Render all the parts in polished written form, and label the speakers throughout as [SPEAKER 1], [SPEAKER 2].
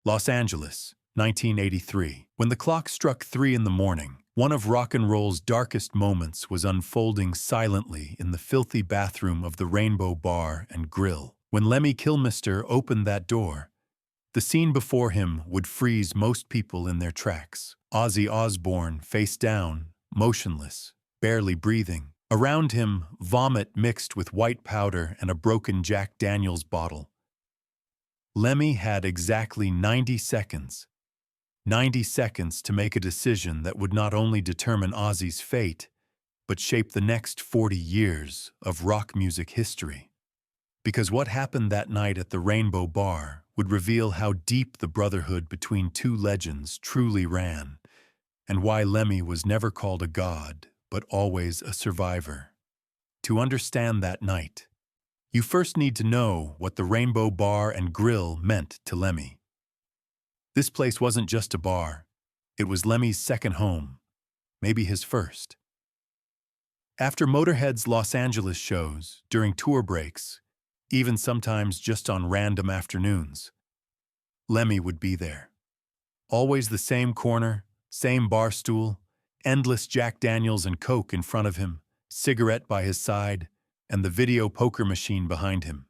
[SPEAKER 1] Los Angeles, 1983. When the clock struck 3 in the morning, one of rock and roll's darkest moments was unfolding silently in the filthy bathroom of the Rainbow Bar and Grill. When Lemmy Kilmister opened that door, the scene before him would freeze most people in their tracks. Ozzy Osbourne, face down, motionless, barely breathing. Around him, vomit mixed with white powder and a broken Jack Daniels bottle. Lemmy had exactly 90 seconds. 90 seconds to make a decision that would not only determine Ozzy's fate, but shape the next 40 years of rock music history. Because what happened that night at the Rainbow Bar would reveal how deep the brotherhood between two legends truly ran, and why Lemmy was never called a god, but always a survivor. To understand that night, you first need to know what the Rainbow Bar and Grill meant to Lemmy. This place wasn't just a bar. It was Lemmy's second home, maybe his first. After Motorhead's Los Angeles shows, during tour breaks, even sometimes just on random afternoons, Lemmy would be there. Always the same corner, same bar stool, endless Jack Daniels and Coke in front of him, cigarette by his side, and the video poker machine behind him.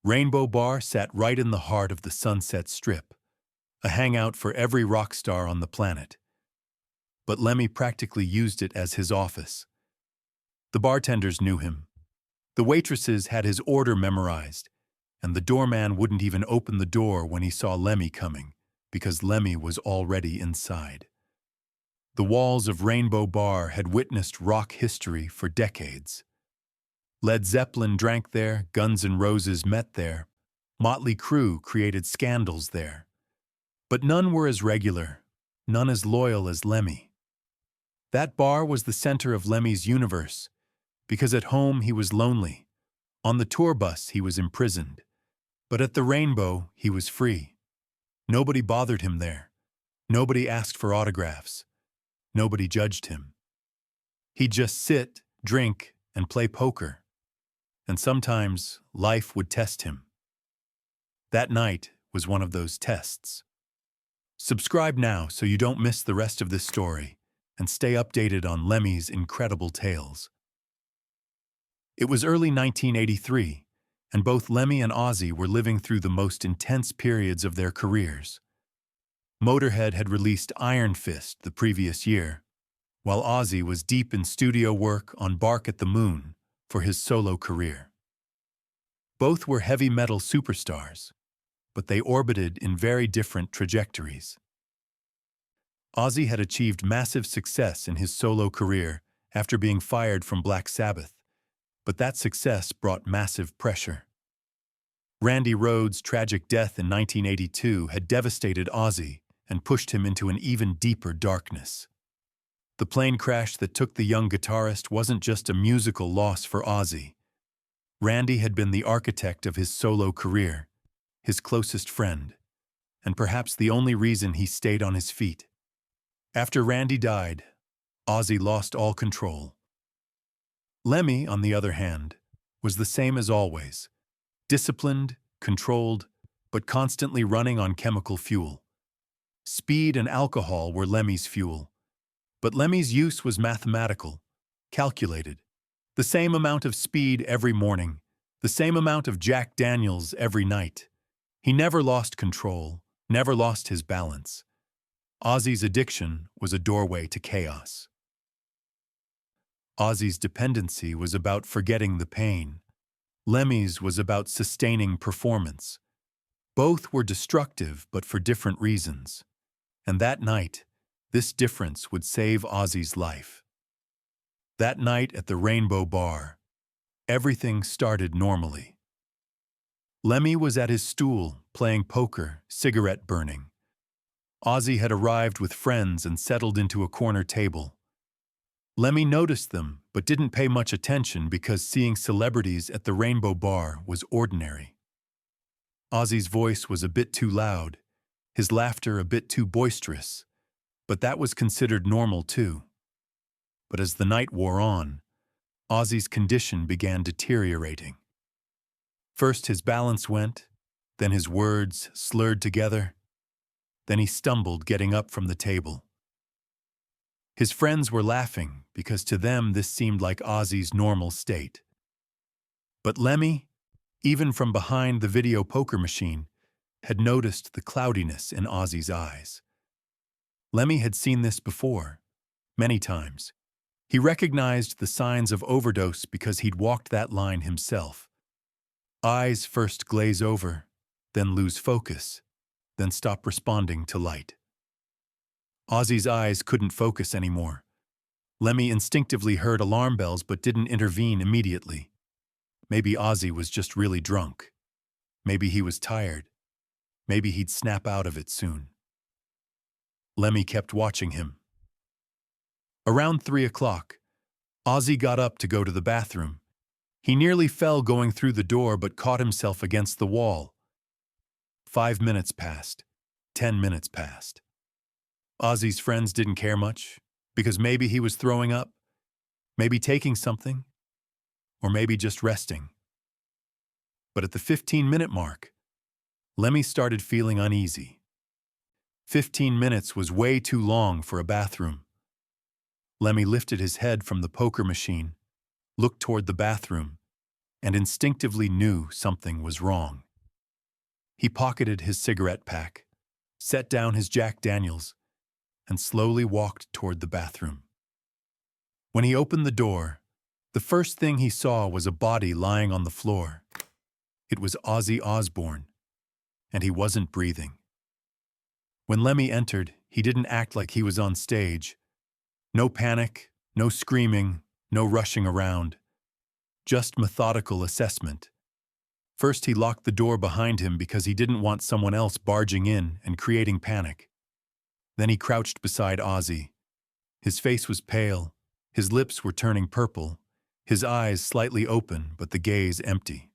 [SPEAKER 1] Rainbow Bar sat right in the heart of the Sunset Strip, a hangout for every rock star on the planet. But Lemmy practically used it as his office. The bartenders knew him. The waitresses had his order memorized, and the doorman wouldn't even open the door when he saw Lemmy coming, because Lemmy was already inside. The walls of Rainbow Bar had witnessed rock history for decades. Led Zeppelin drank there, Guns N' Roses met there, Motley Crue created scandals there. But none were as regular, none as loyal as Lemmy. That bar was the center of Lemmy's universe, because at home he was lonely, on the tour bus he was imprisoned, but at the Rainbow he was free. Nobody bothered him there. Nobody asked for autographs. Nobody judged him. He'd just sit, drink, and play poker. And sometimes life would test him. That night was one of those tests. Subscribe now so you don't miss the rest of this story, and stay updated on Lemmy's incredible tales. It was early 1983, and both Lemmy and Ozzy were living through the most intense periods of their careers. Motorhead had released Iron Fist the previous year, while Ozzy was deep in studio work on Bark at the Moon for his solo career. Both were heavy metal superstars, but they orbited in very different trajectories. Ozzy had achieved massive success in his solo career after being fired from Black Sabbath, but that success brought massive pressure. Randy Rhoads' tragic death in 1982 had devastated Ozzy and pushed him into an even deeper darkness. The plane crash that took the young guitarist wasn't just a musical loss for Ozzy. Randy had been the architect of his solo career, his closest friend, and perhaps the only reason he stayed on his feet. After Randy died, Ozzy lost all control. Lemmy, on the other hand, was the same as always, disciplined, controlled, but constantly running on chemical fuel. Speed and alcohol were Lemmy's fuel, but Lemmy's use was mathematical, calculated. The same amount of speed every morning, the same amount of Jack Daniels every night. He never lost control, never lost his balance. Ozzy's addiction was a doorway to chaos. Ozzy's dependency was about forgetting the pain. Lemmy's was about sustaining performance. Both were destructive, but for different reasons. And that night, this difference would save Ozzy's life. That night at the Rainbow Bar, everything started normally. Lemmy was at his stool, playing poker, cigarette burning. Ozzy had arrived with friends and settled into a corner table. Lemmy noticed them, but didn't pay much attention because seeing celebrities at the Rainbow Bar was ordinary. Ozzy's voice was a bit too loud, his laughter a bit too boisterous, but that was considered normal too. But as the night wore on, Ozzy's condition began deteriorating. First his balance went, then his words slurred together, Then he stumbled, getting up from the table. His friends were laughing because to them this seemed like Ozzy's normal state. But Lemmy, even from behind the video poker machine, had noticed the cloudiness in Ozzy's eyes. Lemmy had seen this before, many times. He recognized the signs of overdose because he'd walked that line himself. Eyes first glaze over, then lose focus, then stop responding to light. Ozzy's eyes couldn't focus anymore. Lemmy instinctively heard alarm bells but didn't intervene immediately. Maybe Ozzy was just really drunk. Maybe he was tired. Maybe he'd snap out of it soon. Lemmy kept watching him. Around 3 o'clock, Ozzy got up to go to the bathroom. He nearly fell going through the door but caught himself against the wall. 5 minutes passed. 10 minutes passed. Ozzy's friends didn't care much, because maybe he was throwing up, maybe taking something, or maybe just resting. But at the 15-minute mark, Lemmy started feeling uneasy. 15 minutes was way too long for a bathroom. Lemmy lifted his head from the poker machine, looked toward the bathroom, and instinctively knew something was wrong. He pocketed his cigarette pack, set down his Jack Daniels, and slowly walked toward the bathroom. When he opened the door, the first thing he saw was a body lying on the floor. It was Ozzy Osbourne, and he wasn't breathing. When Lemmy entered, he didn't act like he was on stage. No panic, no screaming, no rushing around. Just methodical assessment. First, he locked the door behind him because he didn't want someone else barging in and creating panic. Then he crouched beside Ozzy. His face was pale, his lips were turning purple, his eyes slightly open but the gaze empty.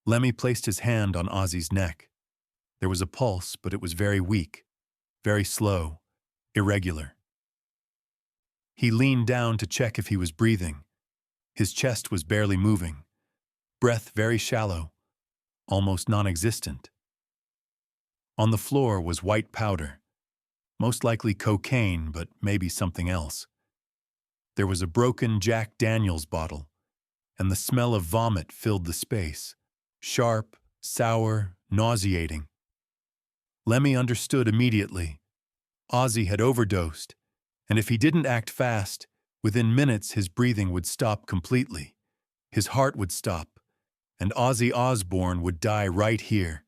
[SPEAKER 1] Lemmy placed his hand on Ozzy's neck. There was a pulse, but it was very weak, very slow, irregular. He leaned down to check if he was breathing. His chest was barely moving, breath very shallow, almost non-existent. On the floor was white powder, most likely cocaine, but maybe something else. There was a broken Jack Daniels bottle, and the smell of vomit filled the space, sharp, sour, nauseating. Lemmy understood immediately. Ozzy had overdosed, and if he didn't act fast, within minutes his breathing would stop completely. His heart would stop, and Ozzy Osbourne would die right here,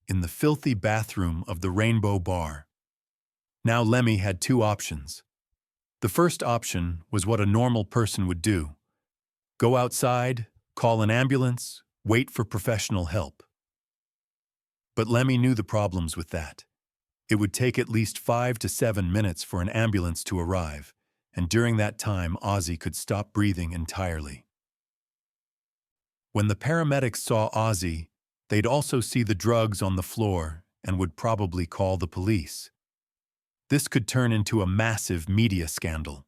[SPEAKER 1] in the filthy bathroom of the Rainbow Bar. Now Lemmy had two options. The first option was what a normal person would do. Go outside, call an ambulance, wait for professional help. But Lemmy knew the problems with that. It would take at least 5 to 7 minutes for an ambulance to arrive, and during that time Ozzy could stop breathing entirely. When the paramedics saw Ozzy, they'd also see the drugs on the floor and would probably call the police. This could turn into a massive media scandal.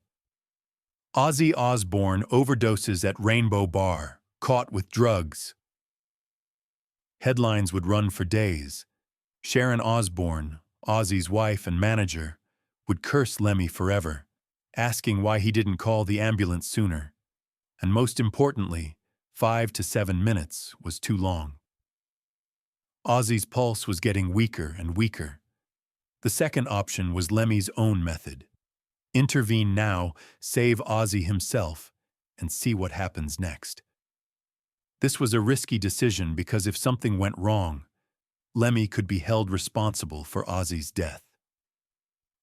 [SPEAKER 1] Ozzy Osbourne overdoses at Rainbow Bar, caught with drugs. Headlines would run for days. Sharon Osbourne, Ozzy's wife and manager, would curse Lemmy forever, asking why he didn't call the ambulance sooner. And most importantly, 5 to 7 minutes was too long. Ozzy's pulse was getting weaker and weaker. The second option was Lemmy's own method. Intervene now, save Ozzy himself, and see what happens next. This was a risky decision because if something went wrong, Lemmy could be held responsible for Ozzy's death.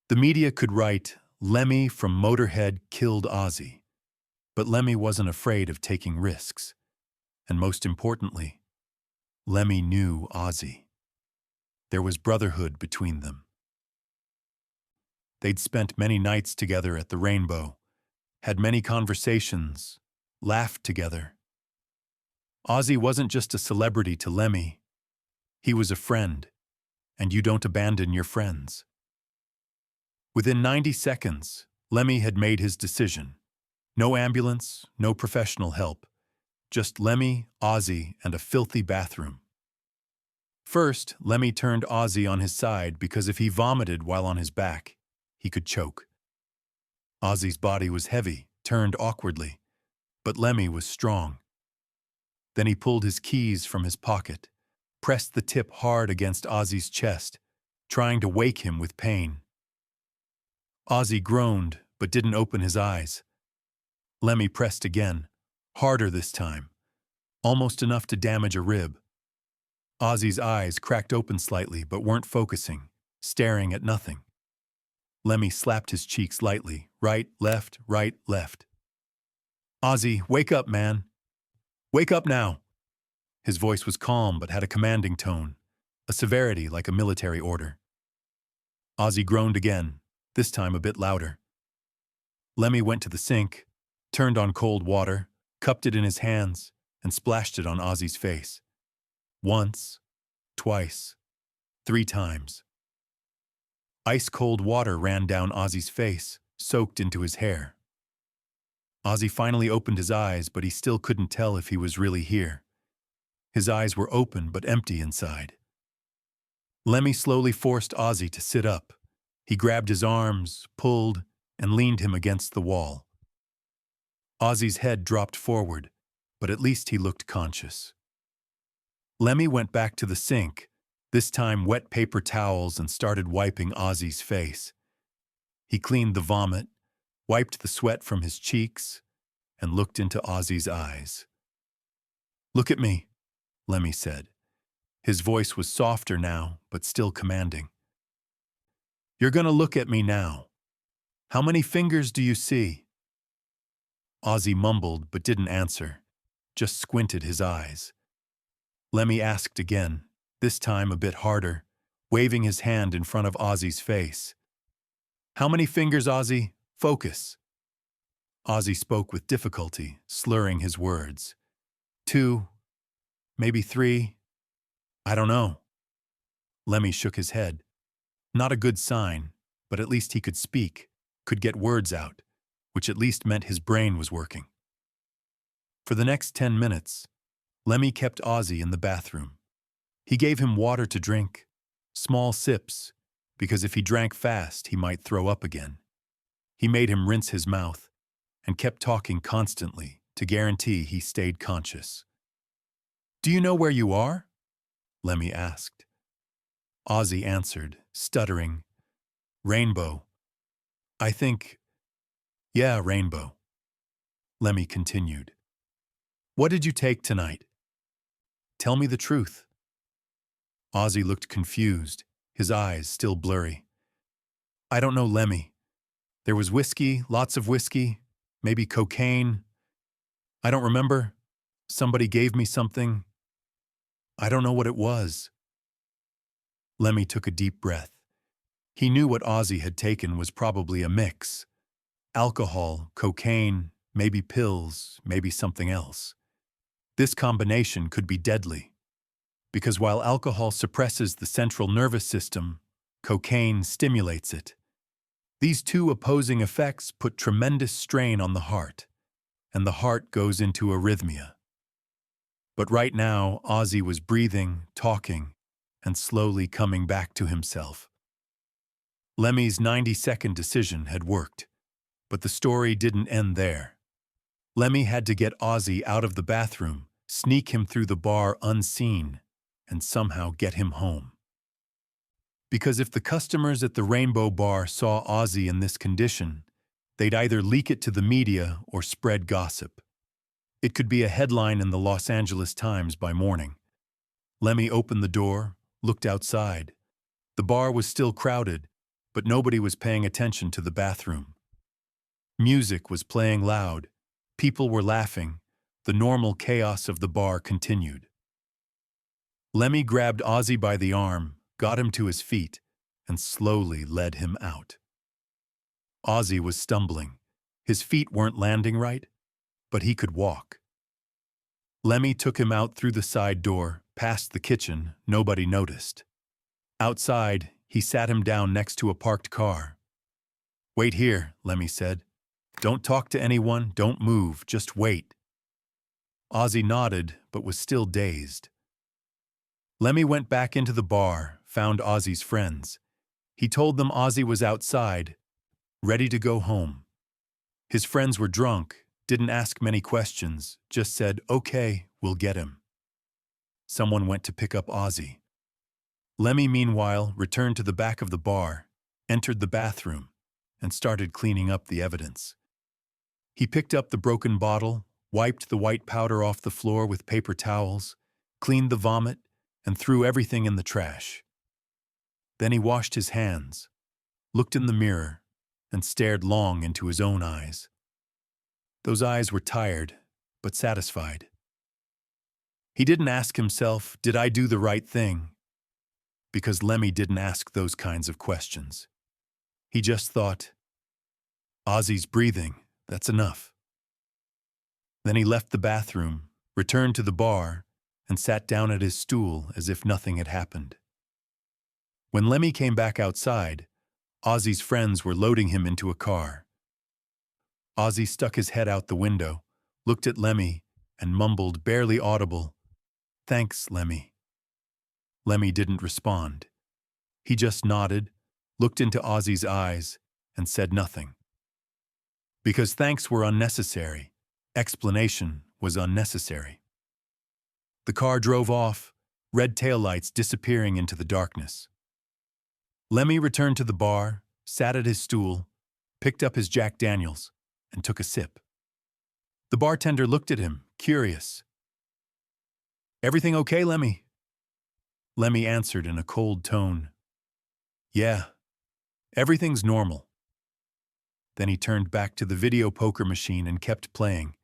[SPEAKER 1] The media could write, "Lemmy from Motorhead killed Ozzy." But Lemmy wasn't afraid of taking risks. And most importantly, Lemmy knew Ozzy. There was brotherhood between them. They'd spent many nights together at the Rainbow, had many conversations, laughed together. Ozzy wasn't just a celebrity to Lemmy. He was a friend, and you don't abandon your friends. Within 90 seconds, Lemmy had made his decision. No ambulance, no professional help. Just Lemmy, Ozzy, and a filthy bathroom. First, Lemmy turned Ozzy on his side because if he vomited while on his back, he could choke. Ozzy's body was heavy, turned awkwardly, but Lemmy was strong. Then he pulled his keys from his pocket, pressed the tip hard against Ozzy's chest, trying to wake him with pain. Ozzy groaned, but didn't open his eyes. Lemmy pressed again, harder this time, almost enough to damage a rib. Ozzy's eyes cracked open slightly but weren't focusing, staring at nothing. Lemmy slapped his cheeks lightly, right, left, right, left. "Ozzy, wake up, man. Wake up now." His voice was calm but had a commanding tone, a severity like a military order. Ozzy groaned again, this time a bit louder. Lemmy went to the sink, turned on cold water, cupped it in his hands, and splashed it on Ozzy's face. Once, twice, 3 times. Ice-cold water ran down Ozzy's face, soaked into his hair. Ozzy finally opened his eyes, but he still couldn't tell if he was really here. His eyes were open but empty inside. Lemmy slowly forced Ozzy to sit up. He grabbed his arms, pulled, and leaned him against the wall. Ozzy's head dropped forward, but at least he looked conscious. Lemmy went back to the sink, this time wet paper towels, and started wiping Ozzy's face. He cleaned the vomit, wiped the sweat from his cheeks, and looked into Ozzy's eyes. "Look at me," Lemmy said. His voice was softer now, but still commanding. "You're gonna look at me now. How many fingers do you see?" Ozzy mumbled but didn't answer, just squinted his eyes. Lemmy asked again, this time a bit harder, waving his hand in front of Ozzy's face. "How many fingers, Ozzy? Focus." Ozzy spoke with difficulty, slurring his words. 2, maybe 3. I don't know. Lemmy shook his head. Not a good sign, but at least he could speak, could get words out, which at least meant his brain was working. For the next 10 minutes, Lemmy kept Ozzy in the bathroom. He gave him water to drink, small sips, because if he drank fast, he might throw up again. He made him rinse his mouth and kept talking constantly to guarantee he stayed conscious. "Do you know where you are?" Lemmy asked. Ozzy answered, stuttering, "Rainbow. I think, yeah, Rainbow." Lemmy continued. "What did you take tonight? Tell me the truth." Ozzy looked confused, his eyes still blurry. "I don't know, Lemmy. There was whiskey, lots of whiskey, maybe cocaine. I don't remember. Somebody gave me something. I don't know what it was." Lemmy took a deep breath. He knew what Ozzy had taken was probably a mix. Alcohol, cocaine, maybe pills, maybe something else. This combination could be deadly. Because while alcohol suppresses the central nervous system, cocaine stimulates it. These two opposing effects put tremendous strain on the heart, and the heart goes into arrhythmia. But right now, Ozzy was breathing, talking, and slowly coming back to himself. Lemmy's 90-second decision had worked, but the story didn't end there. Lemmy had to get Ozzy out of the bathroom, sneak him through the bar unseen, and somehow get him home. Because if the customers at the Rainbow Bar saw Ozzy in this condition, they'd either leak it to the media or spread gossip. It could be a headline in the Los Angeles Times by morning. Lemmy opened the door, looked outside. The bar was still crowded, but nobody was paying attention to the bathroom. Music was playing loud. People were laughing. The normal chaos of the bar continued. Lemmy grabbed Ozzy by the arm, got him to his feet, and slowly led him out. Ozzy was stumbling. His feet weren't landing right, but he could walk. Lemmy took him out through the side door, past the kitchen. Nobody noticed. Outside, he sat him down next to a parked car. "Wait here," Lemmy said. "Don't talk to anyone, don't move, just wait." Ozzy nodded, but was still dazed. Lemmy went back into the bar, found Ozzy's friends. He told them Ozzy was outside, ready to go home. His friends were drunk, didn't ask many questions, just said, "Okay, we'll get him." Someone went to pick up Ozzy. Lemmy, meanwhile, returned to the back of the bar, entered the bathroom, and started cleaning up the evidence. He picked up the broken bottle, wiped the white powder off the floor with paper towels, cleaned the vomit, and threw everything in the trash. Then he washed his hands, looked in the mirror, and stared long into his own eyes. Those eyes were tired, but satisfied. He didn't ask himself, "Did I do the right thing?" Because Lemmy didn't ask those kinds of questions. He just thought, "Ozzy's breathing, that's enough." Then he left the bathroom, returned to the bar, and sat down at his stool as if nothing had happened. When Lemmy came back outside, Ozzy's friends were loading him into a car. Ozzy stuck his head out the window, looked at Lemmy, and mumbled, barely audible, "Thanks, Lemmy." Lemmy didn't respond. He just nodded, looked into Ozzy's eyes, and said nothing. Because thanks were unnecessary, explanation was unnecessary. The car drove off, red taillights disappearing into the darkness. Lemmy returned to the bar, sat at his stool, picked up his Jack Daniels, and took a sip. The bartender looked at him, curious. "Everything okay, Lemmy?" Lemmy answered in a cold tone, "Yeah, everything's normal." Then he turned back to the video poker machine and kept playing,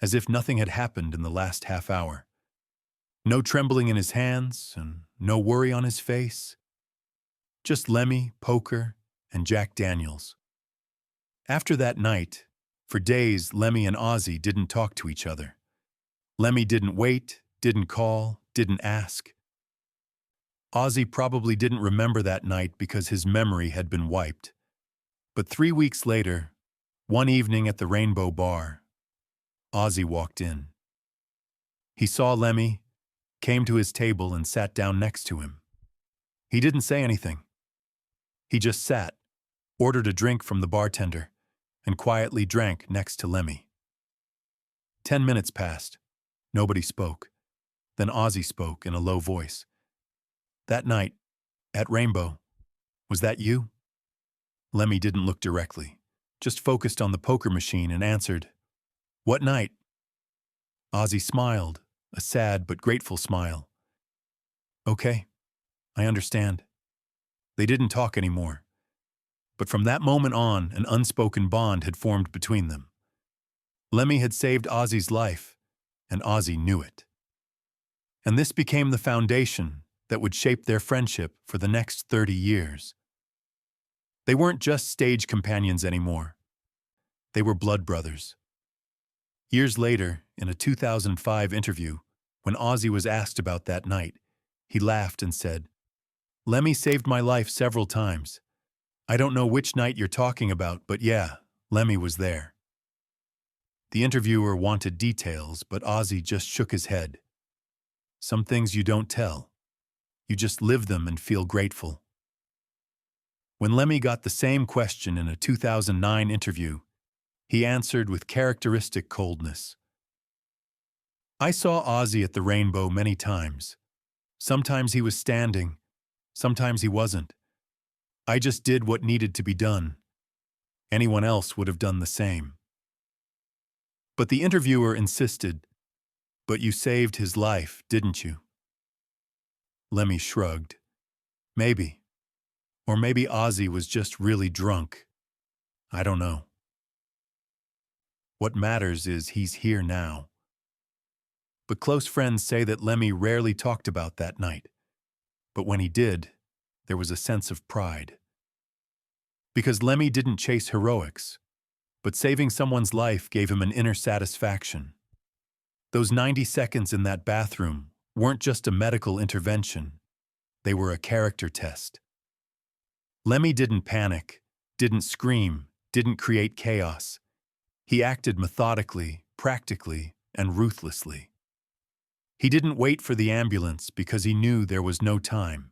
[SPEAKER 1] as if nothing had happened in the last half hour. No trembling in his hands and no worry on his face. Just Lemmy, poker, and Jack Daniels. After that night, for days Lemmy and Ozzy didn't talk to each other. Lemmy didn't wait, didn't call, didn't ask. Ozzy probably didn't remember that night because his memory had been wiped. But 3 weeks later, one evening at the Rainbow Bar, Ozzy walked in. He saw Lemmy, came to his table and sat down next to him. He didn't say anything. He just sat, ordered a drink from the bartender, and quietly drank next to Lemmy. 10 minutes passed. Nobody spoke. Then Ozzy spoke in a low voice. "That night, at Rainbow, was that you?" Lemmy didn't look directly, just focused on the poker machine and answered, "What night?" Ozzy smiled, a sad but grateful smile. "Okay, I understand." They didn't talk anymore. But from that moment on, an unspoken bond had formed between them. Lemmy had saved Ozzy's life, and Ozzy knew it. And this became the foundation that would shape their friendship for the next 30 years. They weren't just stage companions anymore. They were blood brothers. Years later, in a 2005 interview, when Ozzy was asked about that night, he laughed and said, "Lemmy saved my life several times. I don't know which night you're talking about, but yeah, Lemmy was there." The interviewer wanted details, but Ozzy just shook his head. "Some things you don't tell. You just live them and feel grateful." When Lemmy got the same question in a 2009 interview, he answered with characteristic coldness. "I saw Ozzy at the Rainbow many times. Sometimes he was standing, sometimes he wasn't. I just did what needed to be done. Anyone else would have done the same." But the interviewer insisted, "But you saved his life, didn't you?" Lemmy shrugged. "Maybe. Or maybe Ozzy was just really drunk. I don't know. What matters is he's here now." But close friends say that Lemmy rarely talked about that night. But when he did, there was a sense of pride. Because Lemmy didn't chase heroics, but saving someone's life gave him an inner satisfaction. Those 90 seconds in that bathroom weren't just a medical intervention. They were a character test. Lemmy didn't panic, didn't scream, didn't create chaos. He acted methodically, practically, and ruthlessly. He didn't wait for the ambulance because he knew there was no time.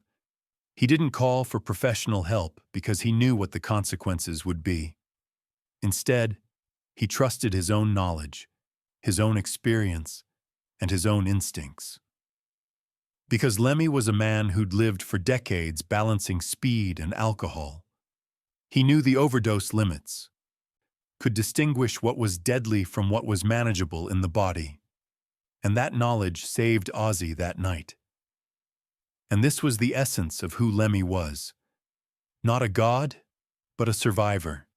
[SPEAKER 1] He didn't call for professional help because he knew what the consequences would be. Instead, he trusted his own knowledge, his own experience, and his own instincts. Because Lemmy was a man who'd lived for decades balancing speed and alcohol. He knew the overdose limits, could distinguish what was deadly from what was manageable in the body. And that knowledge saved Ozzy that night. And this was the essence of who Lemmy was. Not a god, but a survivor.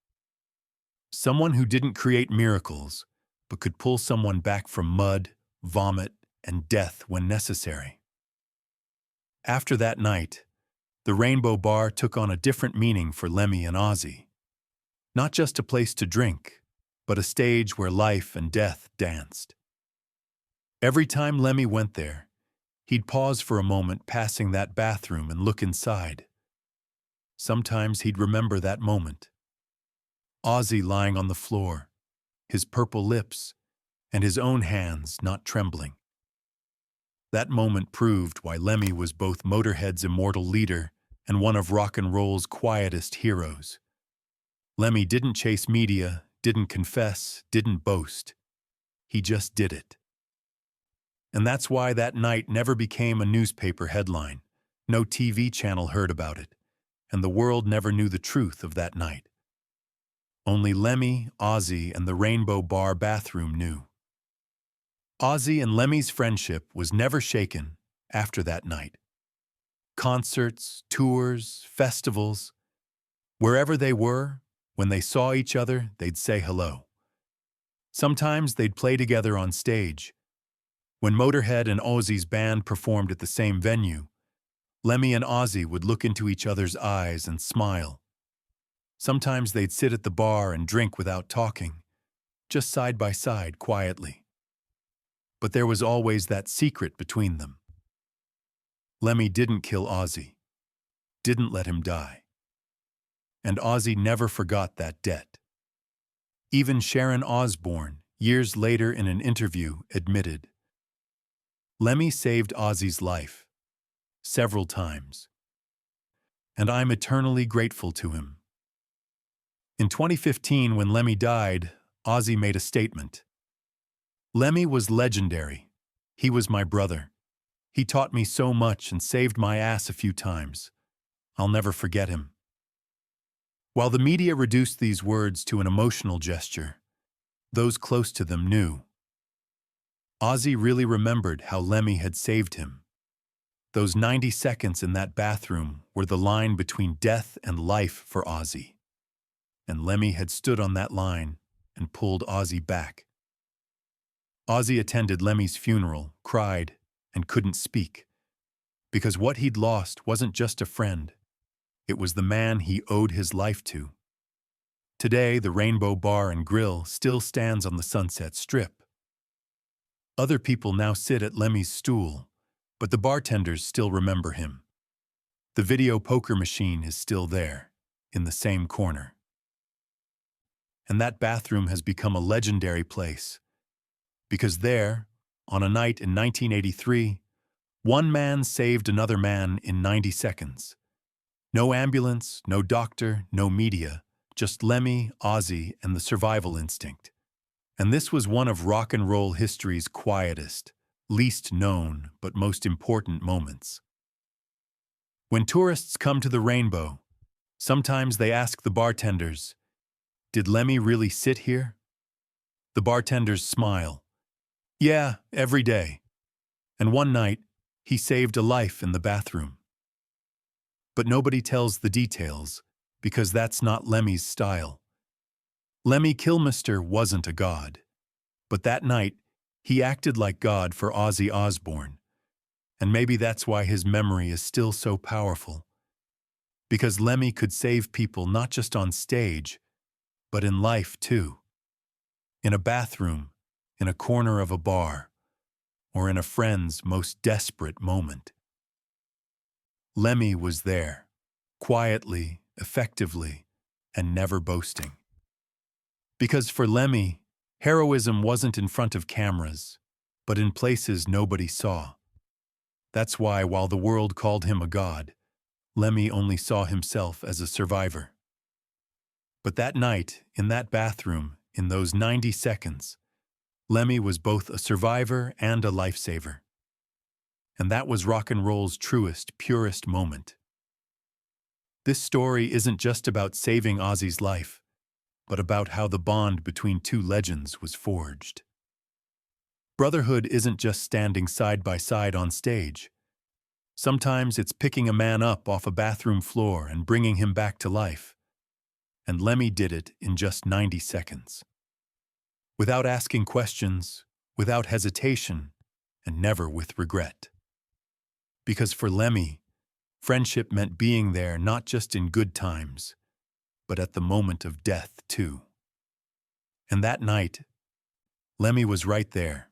[SPEAKER 1] Someone who didn't create miracles, but could pull someone back from mud, vomit, and death when necessary. After that night, the Rainbow Bar took on a different meaning for Lemmy and Ozzy. Not just a place to drink, but a stage where life and death danced. Every time Lemmy went there, he'd pause for a moment passing that bathroom and look inside. Sometimes he'd remember that moment. Ozzy lying on the floor, his purple lips, and his own hands not trembling. That moment proved why Lemmy was both Motorhead's immortal leader and one of rock and roll's quietest heroes. Lemmy didn't chase media, didn't confess, didn't boast. He just did it. And that's why that night never became a newspaper headline. No TV channel heard about it, and the world never knew the truth of that night. Only Lemmy, Ozzy, and the Rainbow Bar bathroom knew. Ozzy and Lemmy's friendship was never shaken after that night. Concerts, tours, festivals, wherever they were, when they saw each other, they'd say hello. Sometimes they'd play together on stage. When Motorhead and Ozzy's band performed at the same venue, Lemmy and Ozzy would look into each other's eyes and smile. Sometimes they'd sit at the bar and drink without talking, just side by side quietly. But there was always that secret between them. Lemmy didn't kill Ozzy, didn't let him die. And Ozzy never forgot that debt. Even Sharon Osbourne, years later in an interview, admitted, "Lemmy saved Ozzy's life, several times. And I'm eternally grateful to him." In 2015, when Lemmy died, Ozzy made a statement. "Lemmy was legendary. He was my brother. He taught me so much and saved my ass a few times. I'll never forget him." While the media reduced these words to an emotional gesture, those close to them knew. Ozzy really remembered how Lemmy had saved him. Those 90 seconds in that bathroom were the line between death and life for Ozzy. And Lemmy had stood on that line and pulled Ozzy back. Ozzy attended Lemmy's funeral, cried, and couldn't speak. Because what he'd lost wasn't just a friend. It was the man he owed his life to. Today, the Rainbow Bar and Grill still stands on the Sunset Strip. Other people now sit at Lemmy's stool, but the bartenders still remember him. The video poker machine is still there, in the same corner. And that bathroom has become a legendary place. Because there, on a night in 1983, one man saved another man in 90 seconds. No ambulance, no doctor, no media, just Lemmy, Ozzy, and the survival instinct. And this was one of rock and roll history's quietest, least known, but most important moments. When tourists come to the Rainbow, sometimes they ask the bartenders, "Did Lemmy really sit here?" The bartenders smile. "Yeah, every day. And one night, he saved a life in the bathroom." But nobody tells the details, because that's not Lemmy's style. Lemmy Kilmister wasn't a god. But that night, he acted like God for Ozzy Osbourne. And maybe that's why his memory is still so powerful. Because Lemmy could save people not just on stage, but in life too. In a bathroom, in a corner of a bar, or in a friend's most desperate moment. Lemmy was there, quietly, effectively, and never boasting. Because for Lemmy, heroism wasn't in front of cameras, but in places nobody saw. That's why, while the world called him a god, Lemmy only saw himself as a survivor. But that night, in that bathroom, in those 90 seconds, Lemmy was both a survivor and a lifesaver. And that was rock and roll's truest, purest moment. This story isn't just about saving Ozzy's life, but about how the bond between two legends was forged. Brotherhood isn't just standing side by side on stage. Sometimes it's picking a man up off a bathroom floor and bringing him back to life. And Lemmy did it in just 90 seconds. Without asking questions, without hesitation, and never with regret. Because for Lemmy, friendship meant being there not just in good times, but at the moment of death too. And that night, Lemmy was right there,